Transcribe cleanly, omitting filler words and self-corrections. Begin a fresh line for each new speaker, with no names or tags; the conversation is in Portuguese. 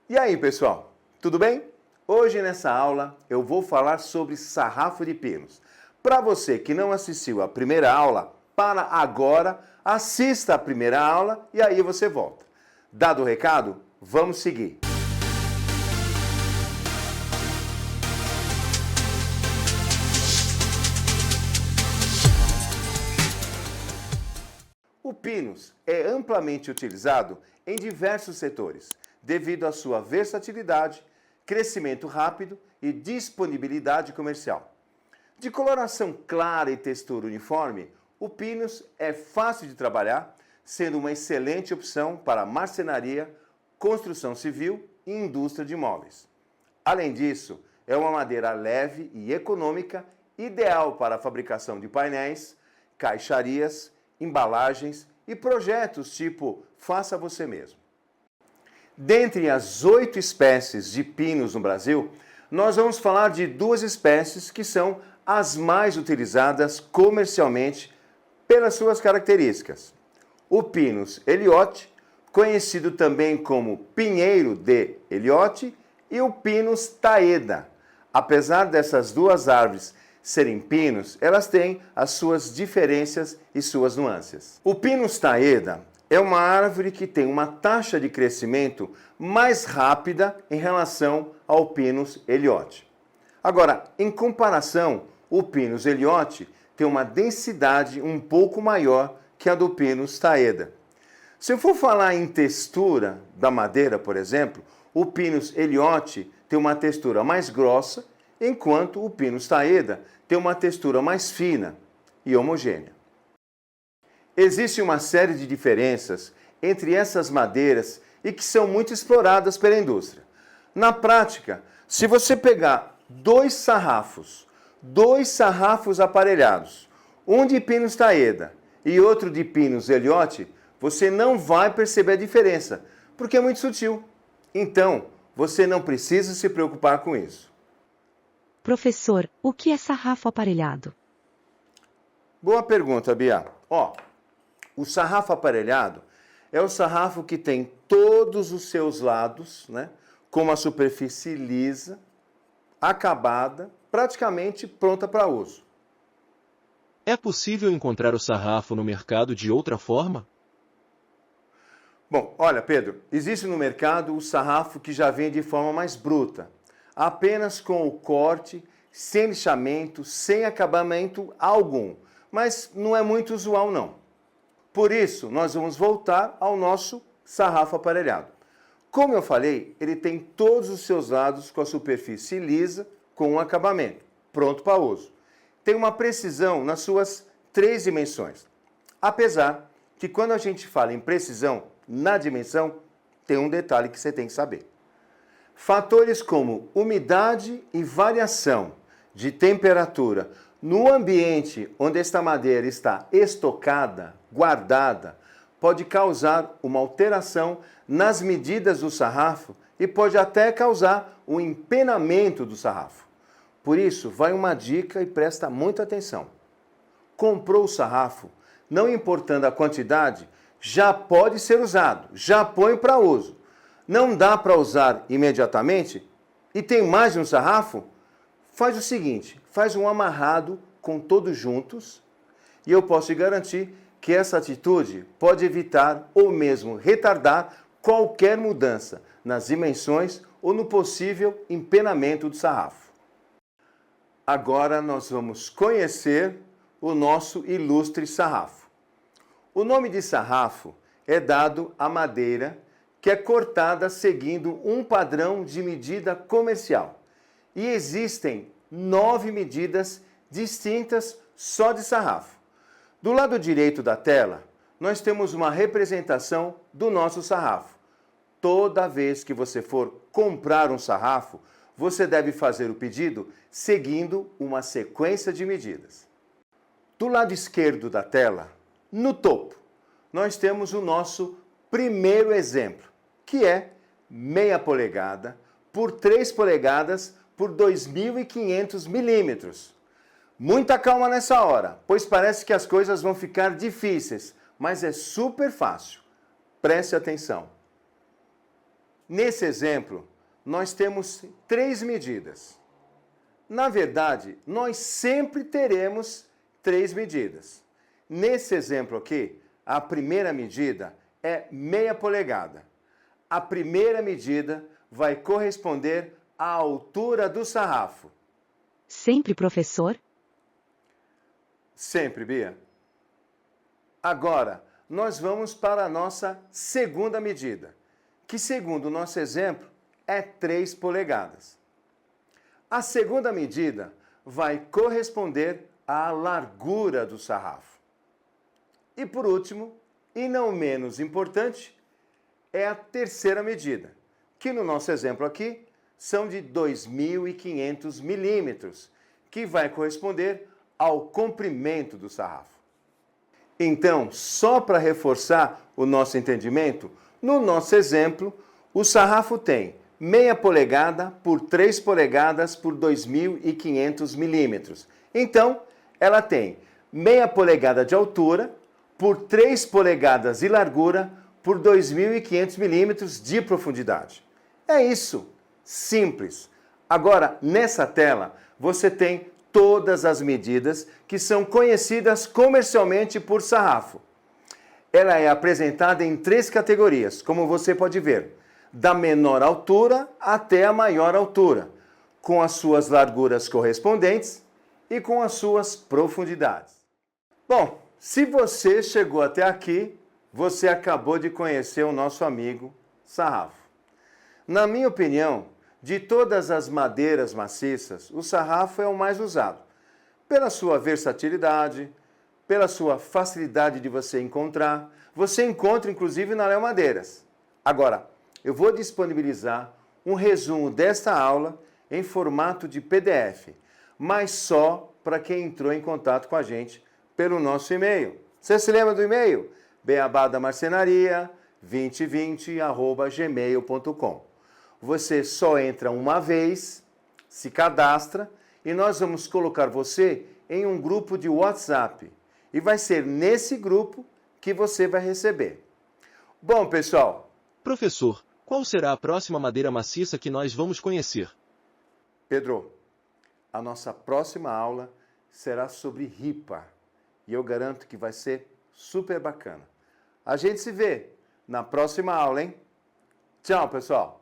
E aí, pessoal, tudo bem? Hoje nessa aula eu vou falar sobre sarrafo de pinos. Para você que não assistiu à primeira aula, para agora, assista a primeira aula e aí você volta. Dado o recado, vamos seguir. O pinus é amplamente utilizado em diversos setores, devido à sua versatilidade, crescimento rápido e disponibilidade comercial. De coloração clara e textura uniforme, o pinus é fácil de trabalhar, sendo uma excelente opção para marcenaria, construção civil e indústria de móveis. Além disso, é uma madeira leve e econômica, ideal para a fabricação de painéis, caixarias, embalagens e projetos tipo Faça Você Mesmo. Dentre as 8 espécies de pinos no Brasil, nós vamos falar de 2 espécies que são as mais utilizadas comercialmente pelas suas características. O Pinus ellioti, conhecido também como pinheiro de Elliott, e o Pinus taeda. Apesar dessas 2 árvores serem pinos, elas têm as suas diferenças e suas nuances. O Pinus taeda é uma árvore que tem uma taxa de crescimento mais rápida em relação ao Pinus ellioti. Agora, em comparação, o Pinus ellioti tem uma densidade um pouco maior que a do Pinus taeda. Se eu for falar em textura da madeira, por exemplo, o Pinus ellioti tem uma textura mais grossa, enquanto o Pinus taeda tem uma textura mais fina e homogênea. Existe uma série de diferenças entre essas madeiras e que são muito exploradas pela indústria. Na prática, se você pegar 2 sarrafos aparelhados, um de Pinus taeda e outro de Pinus ellioti, você não vai perceber a diferença, porque é muito sutil. Então, você não precisa se preocupar com isso.
Professor, o que é sarrafo aparelhado?
Boa pergunta, Bia. O sarrafo aparelhado é o sarrafo que tem todos os seus lados, com uma superfície lisa, acabada, praticamente pronta para uso.
É possível encontrar o sarrafo no mercado de outra forma?
Bom, olha, Pedro, existe no mercado o sarrafo que já vem de forma mais bruta, apenas com o corte, sem lixamento, sem acabamento algum, mas não é muito usual não. Por isso, nós vamos voltar ao nosso sarrafo aparelhado. Como eu falei, ele tem todos os seus lados com a superfície lisa, com um acabamento, pronto para uso. Tem uma precisão nas suas 3 dimensões. Apesar que quando a gente fala em precisão na dimensão, tem um detalhe que você tem que saber. Fatores como umidade e variação de temperatura no ambiente onde esta madeira está estocada, guardada, pode causar uma alteração nas medidas do sarrafo e pode até causar um empenamento do sarrafo. Por isso, vai uma dica e presta muita atenção. Comprou o sarrafo, não importando a quantidade, já pode ser usado, já põe para uso. Não dá para usar imediatamente e tem mais de um sarrafo? Faz o seguinte, faz um amarrado com todos juntos e eu posso te garantir que essa atitude pode evitar ou mesmo retardar qualquer mudança nas dimensões ou no possível empenamento do sarrafo. Agora nós vamos conhecer o nosso ilustre sarrafo. O nome de sarrafo é dado à madeira que é cortada seguindo um padrão de medida comercial. E existem 9 medidas distintas só de sarrafo. Do lado direito da tela, nós temos uma representação do nosso sarrafo. Toda vez que você for comprar um sarrafo, você deve fazer o pedido seguindo uma sequência de medidas. Do lado esquerdo da tela, no topo, nós temos o nosso primeiro exemplo, que é meia polegada por 3 polegadas por 2.500 milímetros. Muita calma nessa hora, pois parece que as coisas vão ficar difíceis, mas é super fácil. Preste atenção. Nesse exemplo, nós temos 3 medidas. Na verdade, nós sempre teremos 3 medidas. Nesse exemplo aqui, a primeira medida é meia polegada. A primeira medida vai corresponder à altura do sarrafo.
Sempre, professor?
Sempre, Bia. Agora, nós vamos para a nossa segunda medida, que segundo o nosso exemplo é 3 polegadas. A segunda medida vai corresponder à largura do sarrafo. E por último, e não menos importante, é a terceira medida, que no nosso exemplo aqui são de 2.500 milímetros, que vai corresponder ao comprimento do sarrafo. Então, só para reforçar o nosso entendimento, no nosso exemplo, o sarrafo tem meia polegada por 3 polegadas por 2.500 milímetros. Então, ela tem meia polegada de altura por 3 polegadas de largura por 2.500 milímetros de profundidade. É isso, simples. Agora, nessa tela, você tem todas as medidas que são conhecidas comercialmente por sarrafo. Ela é apresentada em 3 categorias, como você pode ver, da menor altura até a maior altura, com as suas larguras correspondentes e com as suas profundidades. Bom, se você chegou até aqui, você acabou de conhecer o nosso amigo sarrafo. Na minha opinião, de todas as madeiras maciças, o sarrafo é o mais usado, pela sua versatilidade, pela sua facilidade de você encontrar. Você encontra inclusive na Léo Madeiras. Agora, eu vou disponibilizar um resumo desta aula em formato de PDF, mas só para quem entrou em contato com a gente pelo nosso e-mail. Você se lembra do e-mail? beabadamarcenaria2020@gmail.com. Você só entra uma vez, se cadastra e nós vamos colocar você em um grupo de WhatsApp. E vai ser nesse grupo que você vai receber. Bom, pessoal.
Professor, qual será a próxima madeira maciça que nós vamos conhecer?
Pedro, a nossa próxima aula será sobre ripa. E eu garanto que vai ser super bacana. A gente se vê na próxima aula, hein? Tchau, pessoal.